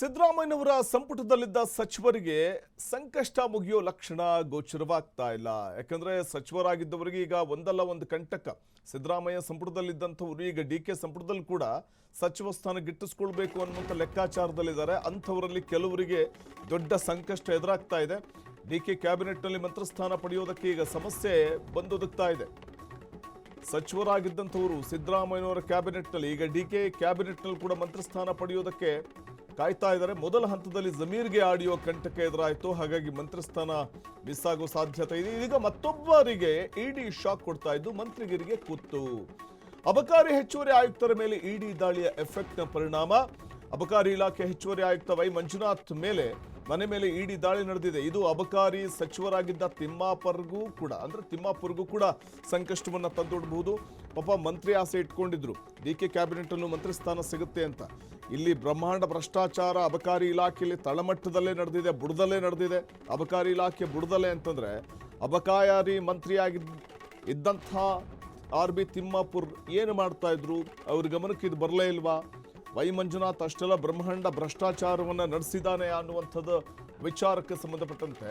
ಸಿದ್ದರಾಮಯ್ಯನವರ ಸಂಪುಟದಲ್ಲಿದ್ದ ಸಚಿವರಿಗೆ ಸಂಕಷ್ಟ ಮುಗಿಯೋ ಲಕ್ಷಣ ಗೋಚರವಾಗ್ತಾ ಇಲ್ಲ. ಯಾಕಂದ್ರೆ ಸಚಿವರಾಗಿದ್ದವರಿಗೆ ಈಗ ಒಂದಲ್ಲ ಒಂದು ಕಂಟಕ. ಸಿದ್ದರಾಮಯ್ಯ ಸಂಪುಟದಲ್ಲಿದ್ದಂಥವರು ಈಗ ಡಿಕೆ ಸಂಪುಟದಲ್ಲಿ ಕೂಡ ಸಚಿವ ಸ್ಥಾನ ಗಿಟ್ಟಿಸ್ಕೊಳ್ಬೇಕು ಅನ್ನುವಂಥ ಲೆಕ್ಕಾಚಾರದಲ್ಲಿದ್ದಾರೆ. ಅಂಥವರಲ್ಲಿ ಕೆಲವರಿಗೆ ದೊಡ್ಡ ಸಂಕಷ್ಟ ಎದುರಾಗ್ತಾ ಇದೆ. ಡಿಕೆ ಕ್ಯಾಬಿನೆಟ್ನಲ್ಲಿ ಮಂತ್ರಸ್ಥಾನ ಪಡೆಯೋದಕ್ಕೆ ಈಗ ಸಮಸ್ಯೆ ಬಂದೊದಗ್ತಾ ಇದೆ. ಸಚಿವರಾಗಿದ್ದಂಥವರು ಸಿದ್ದರಾಮಯ್ಯನವರ ಕ್ಯಾಬಿನೆಟ್ನಲ್ಲಿ, ಈಗ ಡಿಕೆ ಕ್ಯಾಬಿನೆಟ್ನಲ್ಲಿ ಕೂಡ ಮಂತ್ರಸ್ಥಾನ ಪಡೆಯೋದಕ್ಕೆ ಕಾಯ್ತಾ ಇದ್ದಾರೆ. ಮೊದಲ ಹಂತದಲ್ಲಿ ಜಮೀರ್ಗೆ ಆಡಿಯೋ ಕಂಟಕ ಎದುರಾಯಿತು, ಹಾಗಾಗಿ ಮಂತ್ರಿಸ್ಥಾನ ಮಿಸ್ ಆಗೋ ಸಾಧ್ಯತೆ ಇದೆ. ಈಗ ಮತ್ತೊಬ್ಬರಿಗೆ ಇಡಿ ಶಾಕ್ ಕೊಡ್ತಾ ಇದ್ದು ಮಂತ್ರಿಗಿರಿಗೆ ಕೂತು. ಅಬಕಾರಿ ಹೆಚ್ಚುವರಿ ಆಯುಕ್ತರ ಮೇಲೆ ಇಡಿ ದಾಳಿಯ ಎಫೆಕ್ಟ್ನ ಪರಿಣಾಮ. ಅಬಕಾರಿ ಇಲಾಖೆ ಹೆಚ್ಚುವರಿ ಆಯುಕ್ತ ವೈ ಮಂಜುನಾಥ್ ಮೇಲೆ ಮನೆ ಮೇಲೆ ಇಡಿ ದಾಳಿ ನಡೆದಿದೆ. ಇದು ಅಬಕಾರಿ ಸಚಿವರಾಗಿದ್ದ ತಿಮ್ಮಾಪುರ್ಗೂ ಕೂಡ ಸಂಕಷ್ಟವನ್ನ ತಂದೊಡ್ಬಹುದು. ಪಾಪ ಮಂತ್ರಿ ಆಸೆ ಇಟ್ಕೊಂಡಿದ್ರು, ಡಿಕೆ ಕ್ಯಾಬಿನೆಟ್ ಅನ್ನು ಮಂತ್ರಿ ಸ್ಥಾನ ಸಿಗುತ್ತೆ ಅಂತ. ಇಲ್ಲಿ ಬ್ರಹ್ಮಾಂಡ ಭ್ರಷ್ಟಾಚಾರ ಅಬಕಾರಿ ಇಲಾಖೆಯಲ್ಲಿ ತಳಮಟ್ಟದಲ್ಲೇ ನಡೆದಿದೆ, ಬುಡದಲ್ಲೇ ನಡೆದಿದೆ. ಅಬಕಾರಿ ಇಲಾಖೆ ಬುಡದಲ್ಲೇ ಅಂತಂದ್ರೆ ಅಬಕಾರಿ ಇದ್ದಂಥ RB ತಿಮ್ಮಾಪುರ್ ಏನು ಮಾಡ್ತಾ ಇದ್ರು, ಅವ್ರ ಗಮನಕ್ಕೆ ಇದು ಬರಲೇ ಇಲ್ವಾ? ವೈ ಮಂಜುನಾಥ್ ಅಷ್ಟೆಲ್ಲ ಬ್ರಹ್ಮಾಂಡ ಭ್ರಷ್ಟಾಚಾರವನ್ನು ನಡೆಸಿದ್ದಾನೆ ಅನ್ನುವಂಥದ್ದು ವಿಚಾರಕ್ಕೆ ಸಂಬಂಧಪಟ್ಟಂತೆ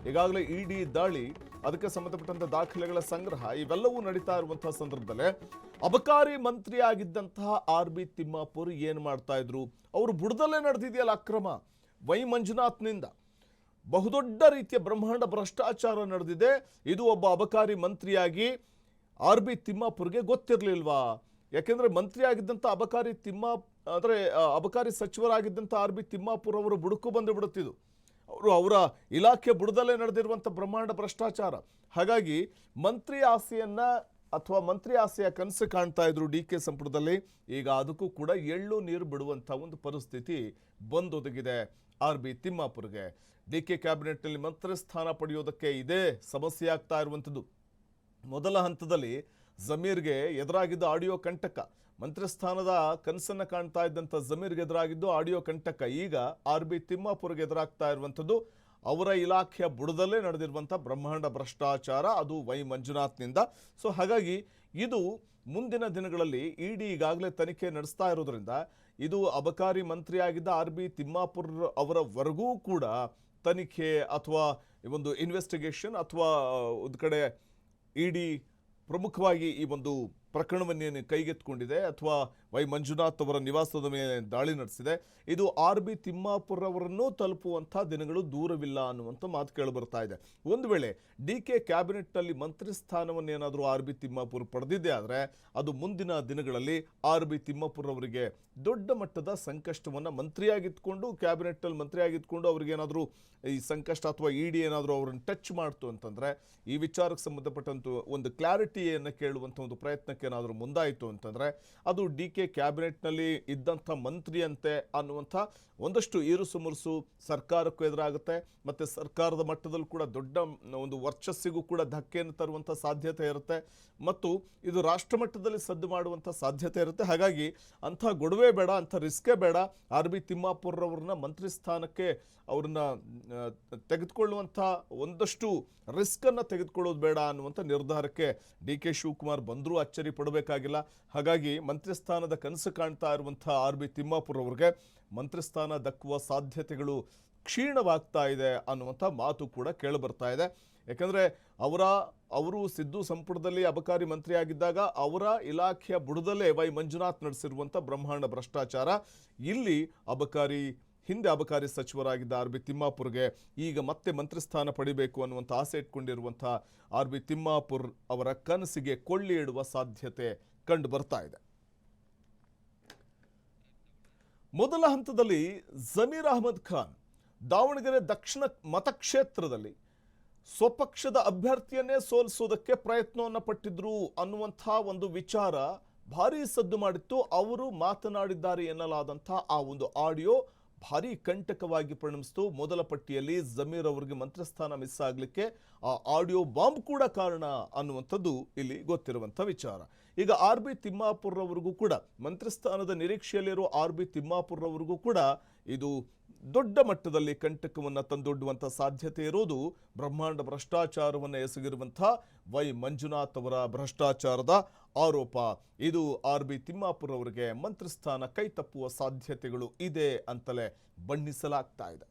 ಈಗಾಗಲೇ ಇಡಿ ದಾಳಿ, ಅದಕ್ಕೆ ಸಂಬಂಧಪಟ್ಟಂತ ದಾಖಲೆಗಳ ಸಂಗ್ರಹ ಇವೆಲ್ಲವೂ ನಡೀತಾ ಇರುವಂತಹ ಸಂದರ್ಭದಲ್ಲೇ ಅಬಕಾರಿ ಮಂತ್ರಿ ಆಗಿದ್ದಂತಹ RB ತಿಮ್ಮಾಪುರ್ ಏನು ಮಾಡ್ತಾ ಇದ್ರು? ಅವರು ಬುಡದಲ್ಲೇ ನಡೆದಿದೆಯಲ್ಲ ಅಕ್ರಮ. ವೈ ಮಂಜುನಾಥ್ನಿಂದ ಬಹುದೊಡ್ಡ ರೀತಿಯ ಬ್ರಹ್ಮಾಂಡ ಭ್ರಷ್ಟಾಚಾರ ನಡೆದಿದೆ. ಇದು ಒಬ್ಬ ಅಬಕಾರಿ ಮಂತ್ರಿಯಾಗಿ RB ತಿಮ್ಮಾಪುರ್ಗೆ ಗೊತ್ತಿರಲಿಲ್ವಾ? ಯಾಕೆಂದ್ರೆ ಮಂತ್ರಿ ಆಗಿದ್ದಂಥ ಅಬಕಾರಿ ಸಚಿವರಾಗಿದ್ದಂಥ RB ತಿಮ್ಮಾಪುರ್ ಅವರು ಬುಡಕ್ಕೂ ಬಂದು ಬಿಡುತ್ತಿದ್ದು. ಅವರ ಇಲಾಖೆ ಬುಡದಲ್ಲೇ ನಡೆದಿರುವಂಥ ಬ್ರಹ್ಮಾಂಡ ಭ್ರಷ್ಟಾಚಾರ. ಹಾಗಾಗಿ ಮಂತ್ರಿ ಆಸೆಯ ಕನಸು ಕಾಣ್ತಾ ಇದ್ರು ಡಿಕೆ ಸಂಪುಟದಲ್ಲಿ. ಈಗ ಅದಕ್ಕೂ ಕೂಡ ಎಳ್ಳು ನೀರು ಬಿಡುವಂಥ ಒಂದು ಪರಿಸ್ಥಿತಿ ಬಂದೊದಗಿದೆ RB ತಿಮ್ಮಾಪುರ್ಗೆ. ಡಿಕೆ ಕ್ಯಾಬಿನೆಟ್ನಲ್ಲಿ ಮಂತ್ರಿ ಸ್ಥಾನ ಪಡೆಯೋದಕ್ಕೆ ಇದೇ ಸಮಸ್ಯೆ ಆಗ್ತಾ ಇರುವಂಥದ್ದು. ಮೊದಲ ಹಂತದಲ್ಲಿ ಜಮೀರ್ಗೆ ಎದುರಾಗಿದ್ದ ಆಡಿಯೋ ಕಂಟಕ, ಮಂತ್ರಿ ಸ್ಥಾನದ ಕನಸನ್ನು ಕಾಣ್ತಾ ಇದ್ದಂಥ ಜಮೀರ್ಗೆ ಎದುರಾಗಿದ್ದು ಆಡಿಯೋ ಕಂಟಕ ಈಗ RB ತಿಮ್ಮಾಪುರ್ಗೆ ಎದುರಾಗ್ತಾ ಇರುವಂಥದ್ದು ಅವರ ಇಲಾಖೆಯ ಬುಡದಲ್ಲೇ ನಡೆದಿರುವಂಥ ಬ್ರಹ್ಮಾಂಡ ಭ್ರಷ್ಟಾಚಾರ, ಅದು ವೈ ಮಂಜುನಾಥ್ನಿಂದ. ಸೊ ಹಾಗಾಗಿ ಇದು ಮುಂದಿನ ದಿನಗಳಲ್ಲಿ ಇಡಿ ಈಗಾಗಲೇ ತನಿಖೆ ನಡೆಸ್ತಾ ಇರೋದ್ರಿಂದ ಇದು ಅಬಕಾರಿ ಮಂತ್ರಿಯಾಗಿದ್ದ RB ತಿಮ್ಮಾಪುರ್ ಅವರವರೆಗೂ ಕೂಡ ತನಿಖೆ ಅಥವಾ ಒಂದು ಇನ್ವೆಸ್ಟಿಗೇಷನ್ ಅಥವಾ ಒಂದು ಕಡೆ ಇಡಿ ಪ್ರಮುಖವಾಗಿ ಈ ಒಂದು ಪ್ರಕರಣವನ್ನೇನು ಕೈಗೆತ್ತಿಕೊಂಡಿದೆ ಅಥವಾ ವೈ ಮಂಜುನಾಥ್ ಅವರ ನಿವಾಸದ ಮೇಲೆ ದಾಳಿ ನಡೆಸಿದೆ. ಇದು RB ತಿಮ್ಮಾಪುರ್ ಅವರನ್ನು ತಲುಪುವಂಥ ದಿನಗಳು ದೂರವಿಲ್ಲ ಅನ್ನುವಂಥ ಮಾತು ಕೇಳಿಬರ್ತಾ ಇದೆ. ಒಂದು ವೇಳೆ ಡಿಕೆ ಕ್ಯಾಬಿನೆಟ್ನಲ್ಲಿ ಮಂತ್ರಿ ಸ್ಥಾನವನ್ನೇನಾದರೂ RB ತಿಮ್ಮಾಪುರ್ ಪಡೆದಿದ್ದೇ ಆದರೆ ಅದು ಮುಂದಿನ ದಿನಗಳಲ್ಲಿ RB ತಿಮ್ಮಾಪುರ್ ಅವರಿಗೆ ದೊಡ್ಡ ಮಟ್ಟದ ಸಂಕಷ್ಟವನ್ನು, ಮಂತ್ರಿಯಾಗಿದ್ದುಕೊಂಡು ಕ್ಯಾಬಿನೆಟ್ನಲ್ಲಿ ಮಂತ್ರಿಯಾಗಿದ್ದುಕೊಂಡು ಅವ್ರಿಗೇನಾದರೂ ಈ ಸಂಕಷ್ಟ ಅಥವಾ ಇಡಿ ಏನಾದರೂ ಅವ್ರನ್ನ ಟಚ್ ಮಾಡ್ತು ಅಂತಂದರೆ ಈ ವಿಚಾರಕ್ಕೆ ಸಂಬಂಧಪಟ್ಟಂಥ ಒಂದು ಕ್ಲಾರಿಟಿಯನ್ನು ಕೇಳುವಂಥ ಒಂದು ಪ್ರಯತ್ನಕ್ಕೆ ಏನಾದರೂ ಮುಂದಾಯಿತು ಅಂತಂದರೆ ಅದು ಡಿಕೆ ಕ್ಯಾಬಿನೆಟ್ನಲ್ಲಿ ಇದ್ದಂಥ ಮಂತ್ರಿಯಂತೆ ಅನ್ನುವಂಥ ಒಂದಷ್ಟು ಇರುಸು ಮುರುಸು ಸರ್ಕಾರಕ್ಕೂ ಎದುರಾಗುತ್ತೆ. ಮತ್ತು ಸರ್ಕಾರದ ಮಟ್ಟದಲ್ಲಿ ಕೂಡ ದೊಡ್ಡ ಒಂದು ವರ್ಚಸ್ಸಿಗೂ ಕೂಡ ಧಕ್ಕೆಯನ್ನು ತರುವಂಥ ಸಾಧ್ಯತೆ ಇರುತ್ತೆ ಮತ್ತು ಇದು ರಾಷ್ಟ್ರ ಮಟ್ಟದಲ್ಲಿ ಸದ್ದು ಮಾಡುವಂಥ ಸಾಧ್ಯತೆ ಇರುತ್ತೆ. ಹಾಗಾಗಿ ಅಂಥ ಗೊಡವೆ ಬೇಡ, ಅಂಥ ರಿಸ್ಕೇ ಬೇಡ. RB ತಿಮ್ಮಾಪುರ್ ಅವ್ರನ್ನ ಮಂತ್ರಿ ಸ್ಥಾನಕ್ಕೆ ಅವ್ರನ್ನ ತೆಗೆದುಕೊಳ್ಳುವಂಥ ಒಂದಷ್ಟು ರಿಸ್ಕನ್ನು ತೆಗೆದುಕೊಳ್ಳೋದು ಬೇಡ ಅನ್ನುವಂಥ ನಿರ್ಧಾರಕ್ಕೆ DK ಶಿವಕುಮಾರ್ ಬಂದರೂ ಅಚ್ಚರಿ ಪಡಬೇಕಾಗಿಲ್ಲ. ಹಾಗಾಗಿ ಮಂತ್ರಿ ಸ್ಥಾನದ ಕನಸು ಕಾಣ್ತಾ ಇರುವಂಥ RB ತಿಮ್ಮಾಪುರ್ ಅವ್ರಿಗೆ ಮಂತ್ರಿ ಸ್ಥಾನ ದಕ್ಕುವ ಸಾಧ್ಯತೆಗಳು ಕ್ಷೀಣವಾಗ್ತಾ ಇದೆ ಅನ್ನುವಂಥ ಮಾತು ಕೂಡ ಕೇಳಿಬರ್ತಾ ಇದೆ. ಯಾಕಂದರೆ ಅವರು ಸಿದ್ದು ಸಂಪುಟದಲ್ಲಿ ಅಬಕಾರಿ ಮಂತ್ರಿ ಆಗಿದ್ದಾಗ ಅವರ ಇಲಾಖೆಯ ಬುಡದಲ್ಲೇ ವೈ ಮಂಜುನಾಥ್ ನಡೆಸಿರುವಂಥ ಬ್ರಹ್ಮಾಂಡ ಭ್ರಷ್ಟಾಚಾರ, ಇಲ್ಲಿ ಹಿಂದೆ ಅಬಕಾರಿ ಸಚಿವರಾಗಿದ್ದ RB ತಿಮ್ಮಾಪುರ್ಗೆ ಈಗ ಮತ್ತೆ ಮಂತ್ರಿ ಸ್ಥಾನ ಪಡಿಬೇಕು ಅನ್ನುವಂಥ ಆಸೆ ಇಟ್ಕೊಂಡಿರುವಂಥ RB ತಿಮ್ಮಾಪುರ್ ಅವರ ಕನಸಿಗೆ ಕೊಳ್ಳಿ ಇಡುವ ಸಾಧ್ಯತೆ ಕಂಡು ಬರ್ತಾ ಇದೆ. ಮೊದಲ ಹಂತದಲ್ಲಿ ಜಮೀರ್ ಅಹಮದ್ ಖಾನ್ ದಾವಣಗೆರೆ ದಕ್ಷಿಣ ಮತಕ್ಷೇತ್ರದಲ್ಲಿ ಸ್ವಪಕ್ಷದ ಅಭ್ಯರ್ಥಿಯನ್ನೇ ಸೋಲಿಸೋದಕ್ಕೆ ಪ್ರಯತ್ನವನ್ನು ಪಟ್ಟಿದ್ರು ಅನ್ನುವಂಥ ಒಂದು ವಿಚಾರ ಭಾರೀ ಸದ್ದು ಮಾಡಿತ್ತು. ಅವರು ಮಾತನಾಡಿದ್ದಾರೆ ಎನ್ನಲಾದಂಥ ಆ ಒಂದು ಆಡಿಯೋ ಭಾರೀ ಕಂಟಕವಾಗಿ ಪರಿಣಮಿಸಿತು. ಮೊದಲ ಪಟ್ಟಿಯಲ್ಲಿ ಜಮೀರ್ ಅವರಿಗೆ ಮಂತ್ರಿಸ್ಥಾನ ಮಿಸ್ ಆಗಲಿಕ್ಕೆ ಆ ಆಡಿಯೋ ಬಾಂಬ್ ಕೂಡ ಕಾರಣ ಅನ್ನುವಂಥದ್ದು ಇಲ್ಲಿ ಗೊತ್ತಿರುವಂಥ ವಿಚಾರ. ಈಗ RB ತಿಮ್ಮಾಪುರ್ ಅವರಿಗೂ ಕೂಡ ಮಂತ್ರಿಸ್ಥಾನದ ನಿರೀಕ್ಷೆಯಲ್ಲಿರೋ RB ತಿಮ್ಮಾಪುರ್ ಅವರಿಗೂ ಕೂಡ ಇದು ದೊಡ್ಡ ಮಟ್ಟದಲ್ಲಿ ಕಂಟಕವನ್ನು ತಂದೊಡ್ಡುವಂಥ ಸಾಧ್ಯತೆ ಇರೋದು ಬ್ರಹ್ಮಾಂಡ ಭ್ರಷ್ಟಾಚಾರವನ್ನು ಎಸಗಿರುವಂಥ ವೈ ಮಂಜುನಾಥ್ ಅವರ ಭ್ರಷ್ಟಾಚಾರದ ಆರೋಪ. ಇದು ಆರ್.ಬಿ. ತಿಮ್ಮಾಪುರ್ ಅವರಿಗೆ ಮಂತ್ರಿ ಸ್ಥಾನ ಕೈ ತಪ್ಪುವ ಸಾಧ್ಯತೆಗಳು ಇದೆ ಅಂತಲೇ ಬಣ್ಣಿಸಲಾಗ್ತಾ ಇದೆ.